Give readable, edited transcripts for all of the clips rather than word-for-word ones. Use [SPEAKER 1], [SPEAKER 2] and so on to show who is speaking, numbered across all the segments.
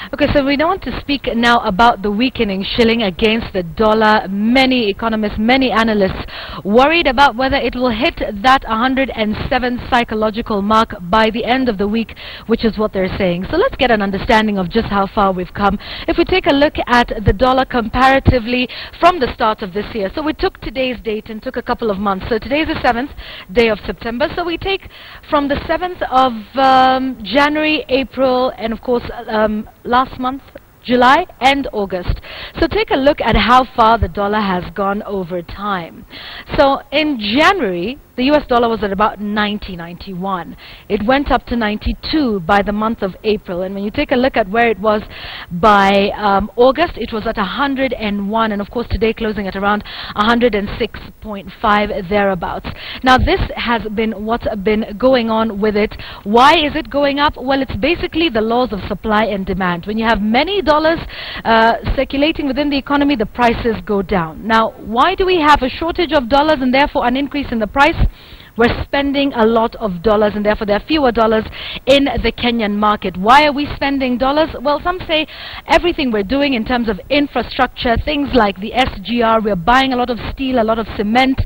[SPEAKER 1] Okay, so we want to speak now about the weakening shilling against the dollar. Many economists, many analysts worried about whether it will hit that 107 psychological mark by the end of the week, which is what they're saying. So let's get an understanding of just how far we've come. If we take a look at the dollar comparatively from the start of this year, so we took today's date and took a couple of months. So today is the 7th day of September. So we take from the 7th of January, April, and of course last month, July and August. So take a look at how far the dollar has gone over time. So in January, the US dollar was at about 90.91. It went up to 92 by the month of April. And when you take a look at where it was by August, it was at 101. And of course, today closing at around 106.5 thereabouts. Now, this has been what's been going on with it. Why is it going up? Well, it's basically the laws of supply and demand. When you have many dollars circulating within the economy, the prices go down. Now, why do we have a shortage of dollars and therefore an increase in the price? We're spending a lot of dollars and therefore there are fewer dollars in the Kenyan market. Why are we spending dollars? Well, some say everything we're doing in terms of infrastructure, things like the SGR, we're buying a lot of steel, a lot of cement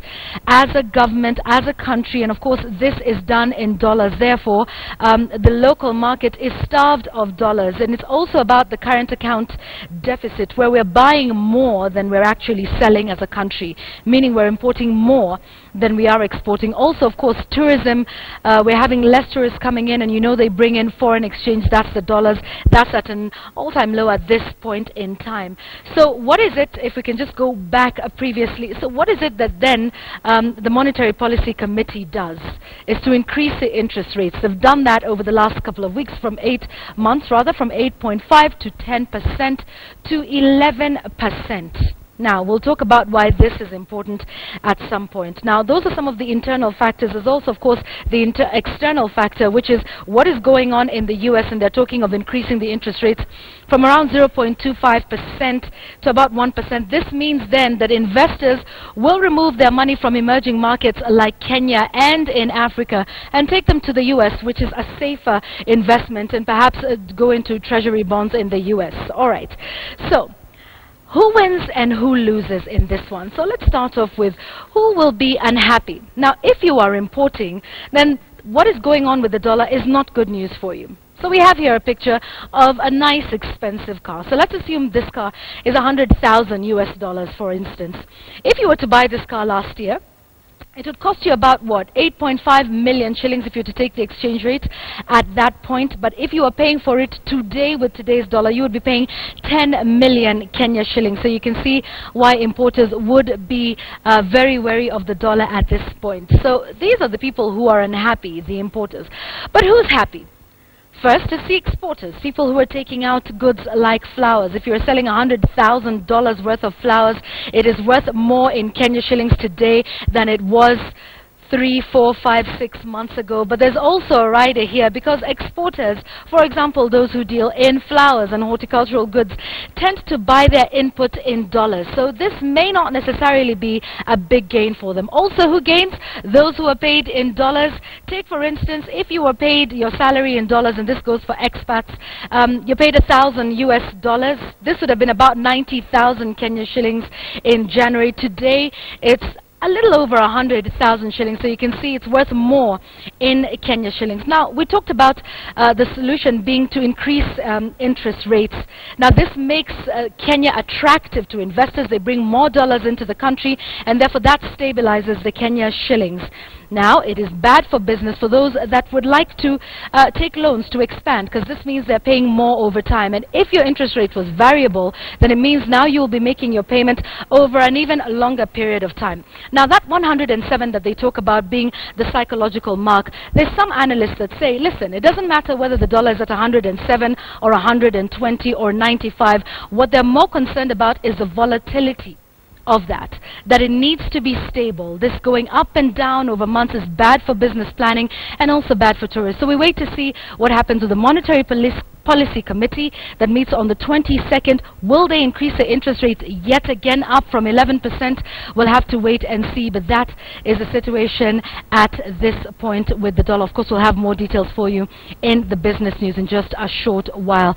[SPEAKER 1] as a government, as a country, and of course this is done in dollars. Therefore, the local market is starved of dollars, and it's also about the current account deficit where we're buying more than we're actually selling as a country, meaning we're importing more than we are exporting. Also, of course, tourism, we're having less tourists coming in, and you know they bring in foreign exchange, that's the dollars, that's at an all-time low at this point in time. So what is it, if we can just go back previously, so what is it that then the Monetary Policy Committee does? Is to increase the interest rates. They've done that over the last couple of weeks, from 8 months rather, from 8.5 to 10% to 11%. Now, we'll talk about why this is important at some point. Now, those are some of the internal factors. There's also, of course, the external factor, which is what is going on in the US, and they're talking of increasing the interest rates from around 0.25% to about 1%. This means then that investors will remove their money from emerging markets like Kenya and in Africa and take them to the US, which is a safer investment, and perhaps go into treasury bonds in the US. All right. So, who wins and who loses in this one? So let's start off with who will be unhappy. Now, if you are importing, then what is going on with the dollar is not good news for you. So we have here a picture of a nice expensive car. So let's assume this car is 100,000 US dollars, for instance. If you were to buy this car last year, it would cost you about, what, 8.5 million shillings if you were to take the exchange rate at that point. But if you are paying for it today with today's dollar, you would be paying 10 million Kenya shillings. So you can see why importers would be very wary of the dollar at this point. So these are the people who are unhappy, the importers. But who's happy? First is the exporters, people who are taking out goods like flowers. If you're selling $100,000 worth of flowers, it is worth more in Kenya shillings today than it was 3, 4, 5, 6 months ago. But there's also a rider here, because exporters, for example, those who deal in flowers and horticultural goods, tend to buy their input in dollars. So this may not necessarily be a big gain for them. Also, who gains? Those who are paid in dollars. Take, for instance, if you were paid your salary in dollars, and this goes for expats, you're paid 1,000 US dollars. This would have been about 90,000 Kenya shillings in January. Today, it's a little over 100,000 shillings, so you can see it's worth more in Kenya shillings. Now, we talked about the solution being to increase interest rates. Now, this makes Kenya attractive to investors. They bring more dollars into the country, and therefore that stabilizes the Kenya shillings. Now, it is bad for business for those that would like to take loans to expand, because this means they're paying more over time. And if your interest rate was variable, then it means now you'll be making your payment over an even longer period of time. Now, that 107 that they talk about being the psychological mark, there's some analysts that say, listen, it doesn't matter whether the dollar is at 107 or 120 or 95. What they're more concerned about is the volatility of that it needs to be stable. This going up and down over months is bad for business planning and also bad for tourists. So we wait to see what happens with the Monetary Policy Committee that meets on the 22nd. Will they increase the interest rate yet again up from 11%? We'll have to wait and see, but that is the situation at this point with the dollar. Of course, we'll have more details for you in the business news in just a short while.